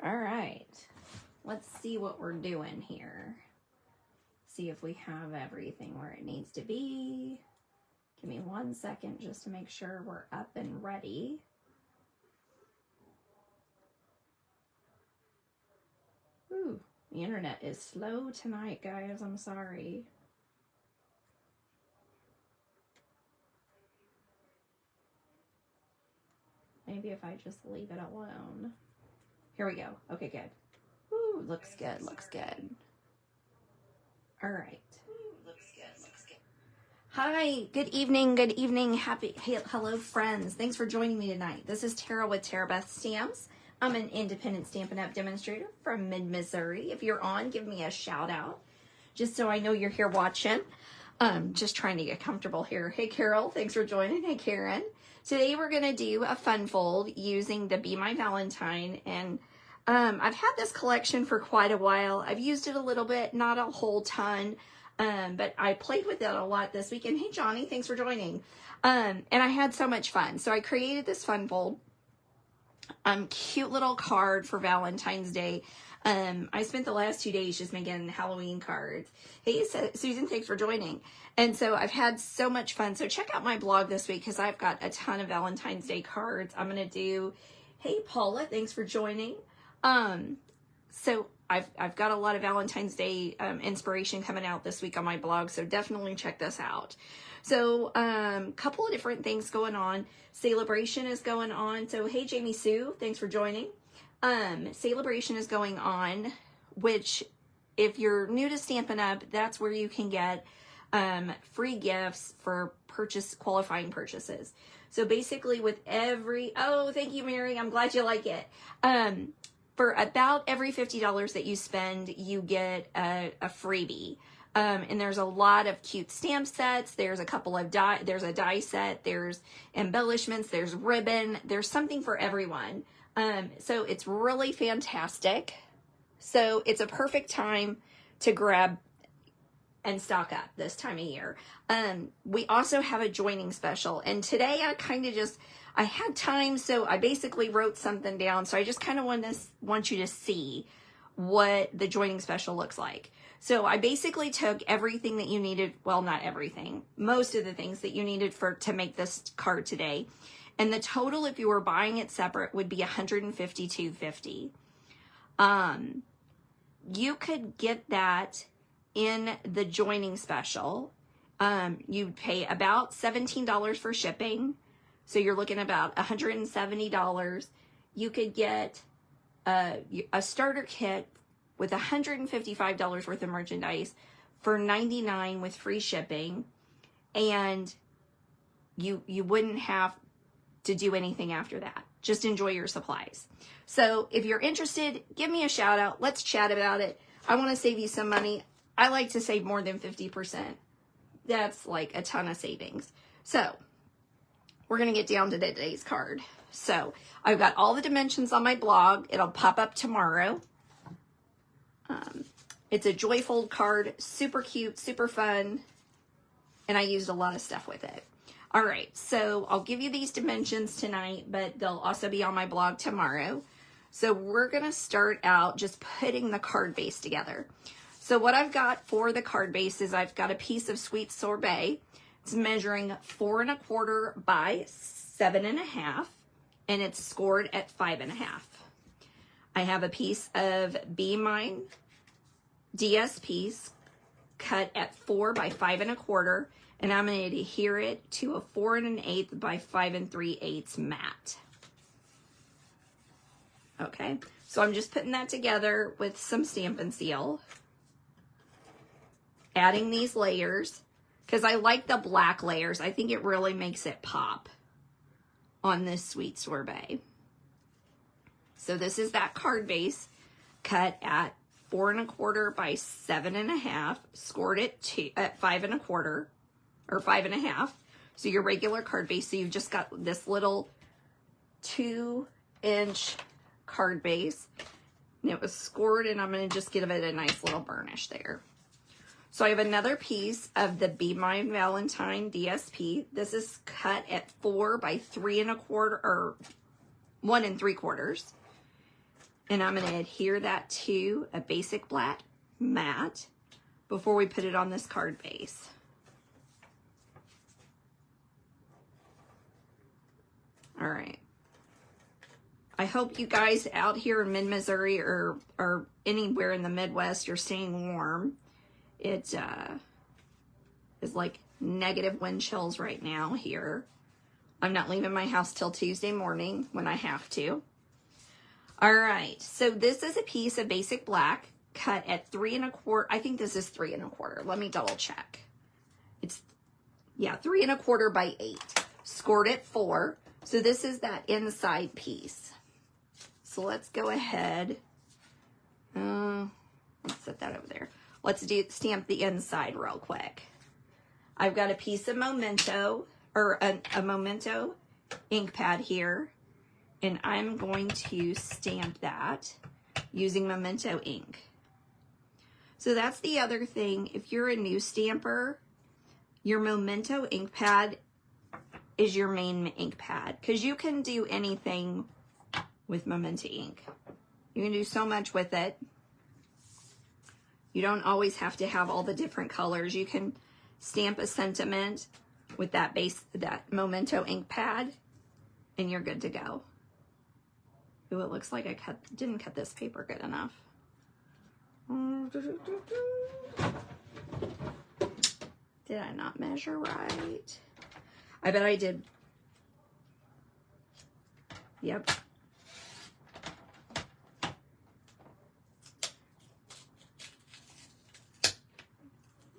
All right, let's see what we're doing here. See if we have everything where it needs to be. Give me 1 second just to make sure we're up and ready. Ooh, the internet is slow tonight, guys. I'm sorry. Maybe if I just leave it alone. Here we go. Okay, good. Ooh, looks good, looks good. All right. Ooh, looks good, looks good. Hi, good evening, hello friends. Thanks for joining me tonight. This is Tara with Tarabeth Stamps. I'm an independent Stampin' Up demonstrator from mid-Missouri. If you're on, give me a shout out, just so I know you're here watching. Just trying to get comfortable here. Hey Carol, thanks for joining. Hey Karen. Today we're gonna do a fun fold using the Be My Valentine, and I've had this collection for quite a while. I've used it a little bit, not a whole ton, but I played with it a lot this weekend. Hey Johnny, thanks for joining. And I had so much fun. So I created this fun fold. Cute little card for Valentine's Day. I spent the last 2 days just making Halloween cards. Hey, Susan, thanks for joining. And so I've had so much fun. So check out my blog this week because I've got a ton of Valentine's Day cards. I'm going to do, hey, Paula, thanks for joining. So I've got a lot of Valentine's Day inspiration coming out this week on my blog. So definitely check this out. So couple of different things going on. Celebration is going on. So hey, Jamie Sue, thanks for joining. Celebration is going on, which if you're new to Stampin' Up, that's where you can get free gifts for qualifying purchases. So basically with oh, thank you, Mary. I'm glad you like it. For about every $50 that you spend, you get a freebie. And there's a lot of cute stamp sets. There's a couple of there's a die set, there's embellishments, there's ribbon, there's something for everyone. So it's really fantastic. So it's a perfect time to grab and stock up this time of year. We also have a joining special, and today I had time, so I basically wrote something down. So I just kind of want you to see what the joining special looks like. So I basically took everything that you needed, well, not everything, most of the things that you needed to make this card today. And the total, if you were buying it separate, would be $152.50. You could get that in the joining special. You'd pay about $17 for shipping. So you're looking about $170. You could get a starter kit with $155 worth of merchandise for $99 with free shipping, and you wouldn't have to do anything after that. Just enjoy your supplies. So if you're interested, give me a shout out. Let's chat about it. I want to save you some money. I like to save more than 50%. That's like a ton of savings. So we're going to get down to today's card. So I've got all the dimensions on my blog. It'll pop up tomorrow. It's a joy fold card, super cute, super fun, and I used a lot of stuff with it. All right, so I'll give you these dimensions tonight, but they'll also be on my blog tomorrow. So we're gonna start out just putting the card base together. So what I've got for the card base is I've got a piece of sweet sorbet. It's measuring 4 1/4 by 7 1/2, and it's scored at 5 1/2. I have a piece of Be Mine DSP cut at 4 by 5 1/4, and I'm going to adhere it to a 4 1/8 by 5 3/8 mat. Okay, so I'm just putting that together with some Stampin' Seal, adding these layers because I like the black layers. I think it really makes it pop on this sweet sorbet. So this is that card base cut at 4 1/4 by 7 1/2, scored at 5 1/4 or 5 1/2. So your regular card base. So you've just got this little 2-inch card base, and it was scored, and I'm going to just give it a nice little burnish there. So I have another piece of the Be My Valentine DSP. This is cut at 4 by 3 1/4 or 1 3/4. And I'm going to adhere that to a basic black mat before we put it on this card base. All right. I hope you guys out here in mid-Missouri or anywhere in the Midwest are staying warm. It is like negative wind chills right now here. I'm not leaving my house till Tuesday morning when I have to. All right, so this is a piece of basic black cut at 3 1/4. I think this is 3 1/4. Let me double check. It's, yeah, 3 1/4 by 8. Scored at 4. So this is that inside piece. So let's go ahead. Let's set that over there. Let's stamp the inside real quick. I've got a piece of Memento, or a Memento ink pad here. And I'm going to stamp that using Memento ink. So that's the other thing. If you're a new stamper, your Memento ink pad is your main ink pad, because you can do anything with Memento ink. You can do so much with it. You don't always have to have all the different colors. You can stamp a sentiment with that Memento ink pad, and you're good to go. Ooh, it looks like I didn't cut this paper good enough. Did I not measure right? I bet I did. Yep.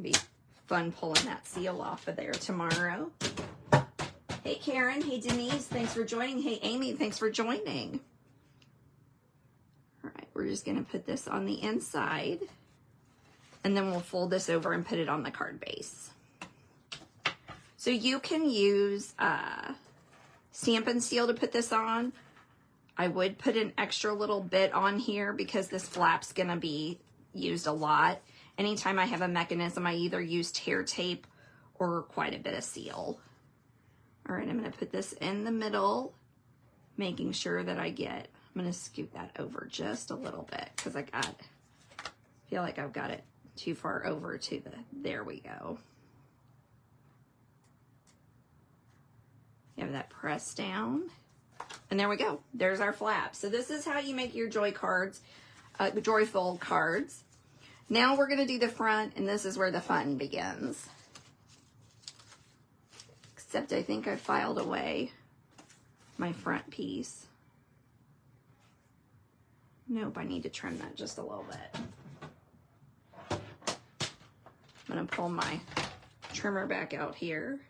Be fun pulling that seal off of there tomorrow. Hey Karen, hey Denise, thanks for joining. Hey Amy, thanks for joining. All right, we're just gonna put this on the inside, and then we'll fold this over and put it on the card base. So you can use Stampin' Seal to put this on. I would put an extra little bit on here because this flap's gonna be used a lot. Anytime I have a mechanism, I either use tear tape or quite a bit of seal. All right, I'm gonna put this in the middle, making sure that I'm gonna scoot that over just a little bit because I feel like I've got it too far over to there we go. You have that pressed down, and there we go. There's our flap. So this is how you make your joy cards, joyful cards. Now we're gonna do the front, and this is where the fun begins. Except I think I filed away my front piece. Nope, I need to trim that just a little bit. I'm gonna pull my trimmer back out here.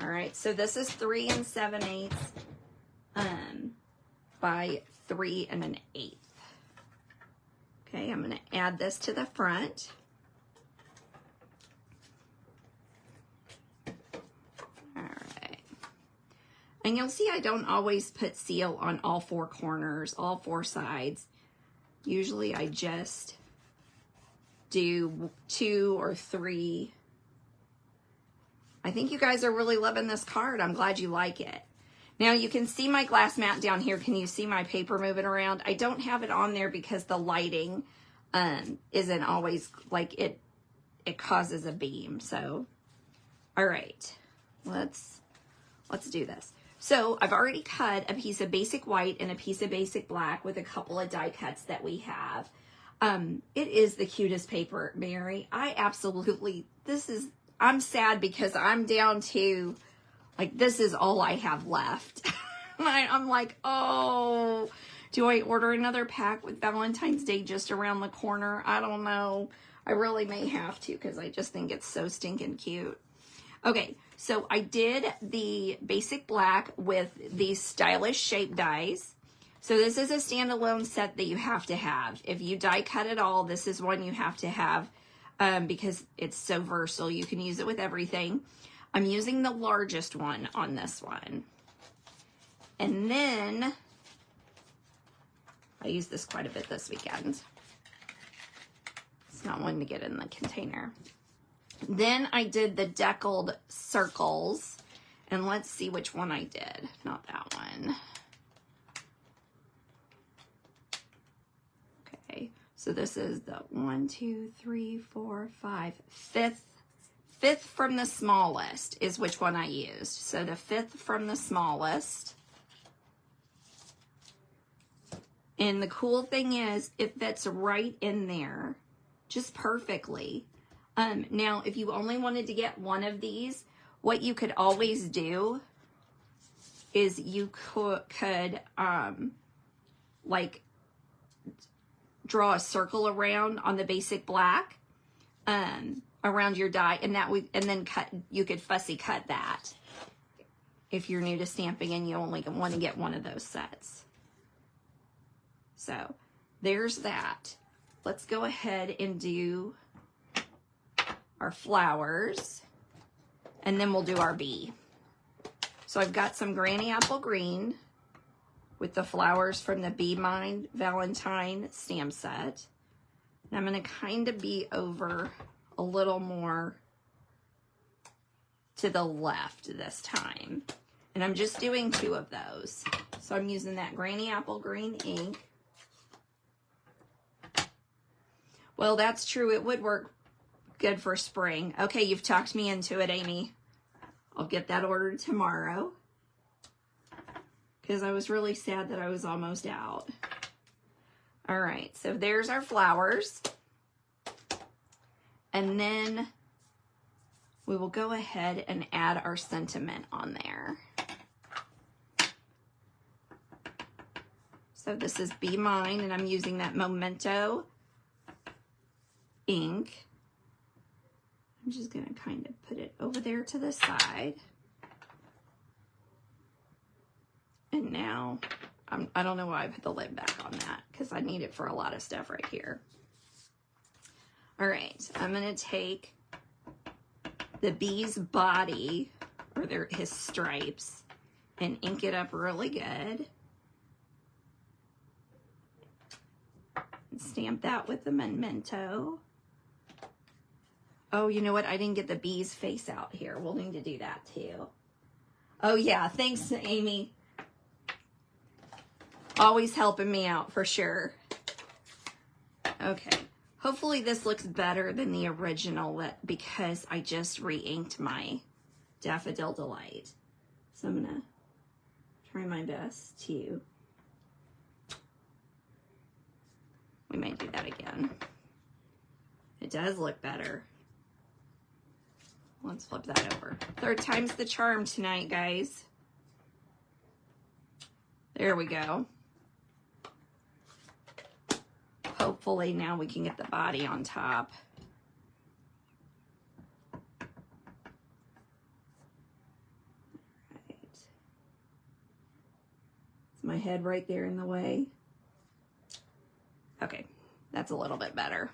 All right, so this is 3 7/8 by 3 1/8. Okay, I'm going to add this to the front. All right. And you'll see I don't always put seal on all 4 corners, all 4 sides. Usually I just do 2 or 3. I think you guys are really loving this card. I'm glad you like it. Now you can see my glass mat down here. Can you see my paper moving around? I don't have it on there because the lighting isn't always like it causes a beam. So, all right, let's do this. So I've already cut a piece of basic white and a piece of basic black with a couple of die cuts that we have. It is the cutest paper, Mary. I'm sad because I'm down to, like, this is all I have left. I'm like, oh, do I order another pack with Valentine's Day just around the corner? I don't know. I really may have to because I just think it's so stinking cute. Okay, so I did the basic black with these stylish shape dies. So this is a standalone set that you have to have. If you die cut at all, this is one you have to have because it's so versatile. You can use it with everything. I'm using the largest one on this one. And then, I used this quite a bit this weekend. It's not one to get in the container. Then I did the deckled circles. And let's see which one I did. Not that one. Okay, so this is the 1, 2, 3, 4, 5, fifth from the smallest is which one I used. So the fifth from the smallest. And the cool thing is it fits right in there just perfectly. Now, if you only wanted to get one of these, what you could always do is you could like draw a circle around on the basic black around your die, and that would, and then you could fussy cut that if you're new to stamping and you only want to get one of those sets. So there's that. Let's go ahead and do our flowers, and then we'll do our bee. So I've got some Granny Apple Green with the flowers from the Be Mine Valentine stamp set. And I'm going to kind of be over a little more to the left this time. And I'm just doing 2 of those. So I'm using that Granny Apple Green ink. Well, that's true. It would work good for spring. Okay, you've talked me into it, Amy. I'll get that ordered tomorrow, because I was really sad that I was almost out. All right, so there's our flowers. And then we will go ahead and add our sentiment on there. So this is Be Mine, and I'm using that Memento ink. I'm just going to kind of put it over there to the side. And now, I don't know why I put the lid back on that, because I need it for a lot of stuff right here. All right, I'm going to take the bee's body, or his stripes, and ink it up really good. And stamp that with the Memento. Oh, you know what? I didn't get the bee's face out here. We'll need to do that too. Oh yeah, thanks, Amy. Always helping me out for sure. Okay, hopefully this looks better than the original because I just re-inked my Daffodil Delight. So I'm gonna try my best to, we may do that again. It does look better. Let's flip that over. 3rd time's the charm tonight, guys. There we go. Hopefully now we can get the body on top. Right. Is my head right there in the way? Okay, that's a little bit better.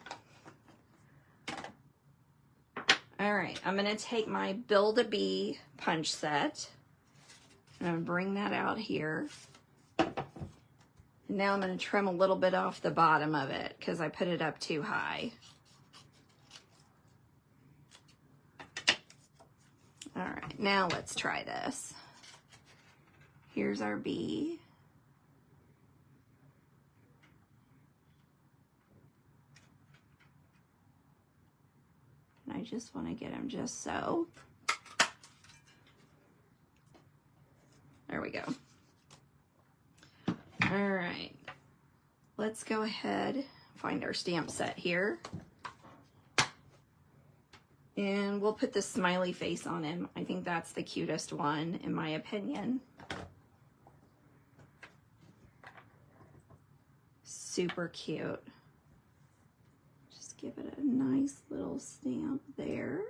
All right, I'm gonna take my Build-A-Bee punch set, and I'm gonna bring that out here. And now I'm gonna trim a little bit off the bottom of it because I put it up too high. All right, now let's try this. Here's our bee. I just want to get him just so. There we go. All right, let's go ahead, find our stamp set here. And we'll put the smiley face on him. I think that's the cutest one, in my opinion. Super cute. Give it a nice little stamp there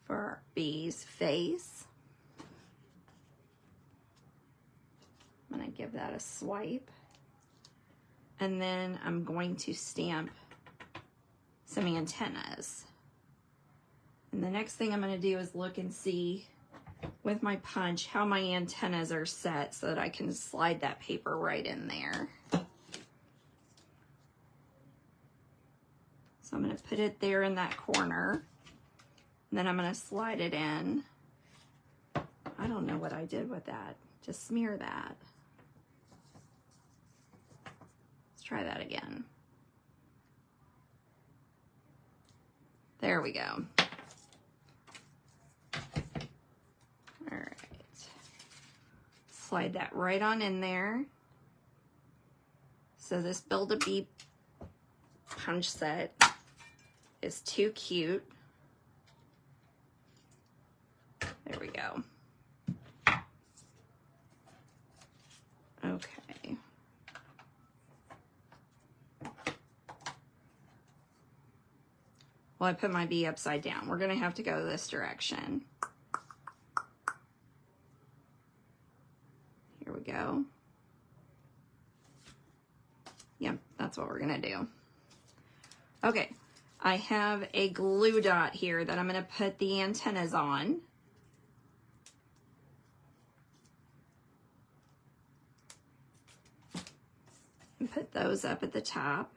for our bee's face. I'm going to give that a swipe. And then I'm going to stamp some antennas. And the next thing I'm going to do is look and see with my punch how my antennas are set so that I can slide that paper right in there. So I'm going to put it there in that corner, and then I'm going to slide it in I don't know what I did with that. Just smear that. Let's try that again. There we go. All right. Slide that right on in there. So this Build-A-Bee punch set is too cute. There we go. Okay. Well, I put my bee upside down. We're going to have to go this direction. Here we go. Yep, that's what we're going to do. Okay, I have a glue dot here that I'm going to put the antennas on. And put those up at the top.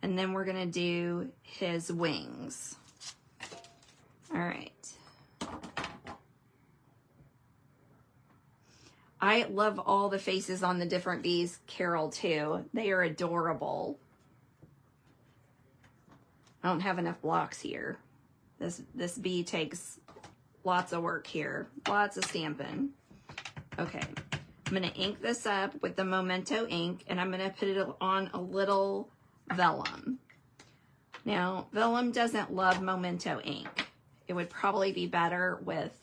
And then we're gonna do his wings. All right. I love all the faces on the different bees, Carol too. They are adorable. I don't have enough blocks here. This bee takes lots of work here. Lots of stamping. Okay. I'm going to ink this up with the Memento ink, and I'm going to put it on a little vellum. Now, vellum doesn't love Memento ink. It would probably be better with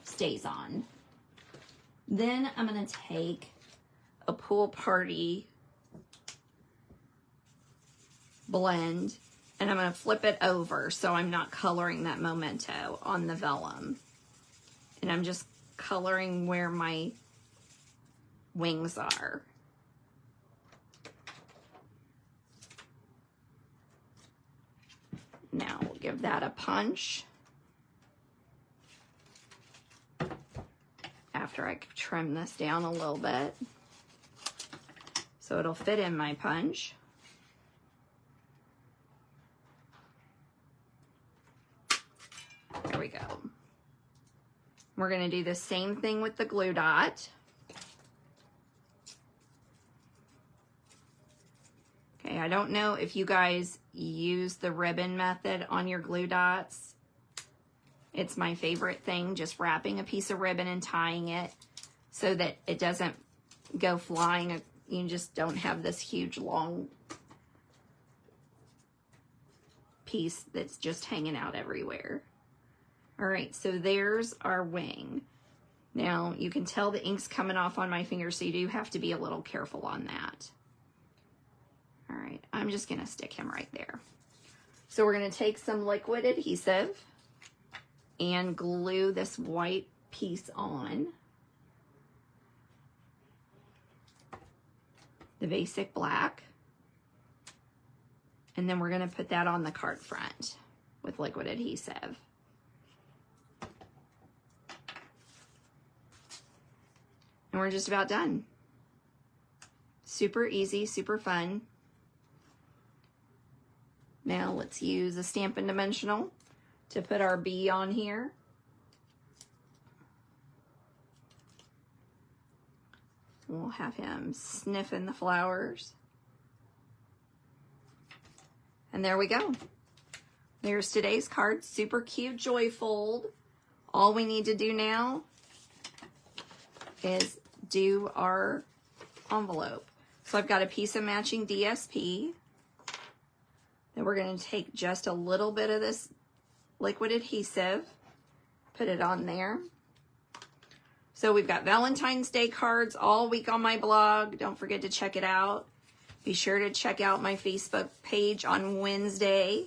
StazOn. Then I'm going to take a Pool Party blend, and I'm going to flip it over so I'm not coloring that Memento on the vellum. And I'm just coloring where my wings are. Now we'll give that a punch after I trim this down a little bit so it'll fit in my punch. There we go. We're going to do the same thing with the glue dot. Okay, I don't know if you guys use the ribbon method on your glue dots. It's my favorite thing, just wrapping a piece of ribbon and tying it so that it doesn't go flying. You just don't have this huge long piece that's just hanging out everywhere. All right, so there's our wing. Now, you can tell the ink's coming off on my finger, so you do have to be a little careful on that. All right, I'm just gonna stick him right there. So we're gonna take some liquid adhesive and glue this white piece on. The basic black. And then we're gonna put that on the card front with liquid adhesive. And we're just about done. Super easy, super fun. Now let's use a Stampin' Dimensional to put our bee on here. We'll have him sniffing the flowers. And there we go. There's today's card. Super cute joy fold. All we need to do now is do our envelope. So I've got a piece of matching DSP. Then we're going to take just a little bit of this liquid adhesive, put it on there. So we've got Valentine's Day cards all week on my blog. Don't forget to check it out. Be sure to check out my Facebook page on Wednesday,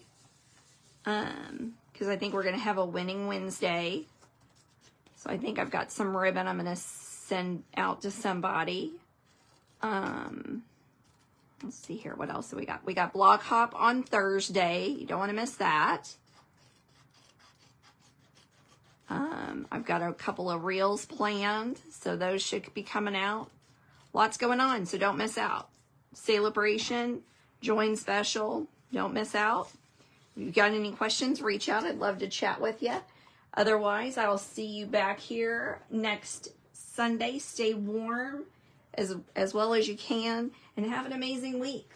because I think we're going to have a winning Wednesday. So I think I've got some ribbon I'm going to send out to somebody. Let's see here. What else do we got? We got Blog Hop on Thursday. You don't want to miss that. I've got a couple of reels planned, so those should be coming out. Lots going on, so don't miss out. Celebration, join special, don't miss out. If you've got any questions, reach out. I'd love to chat with you. Otherwise, I'll see you back here next Sunday. Stay warm as well as you can, and have an amazing week.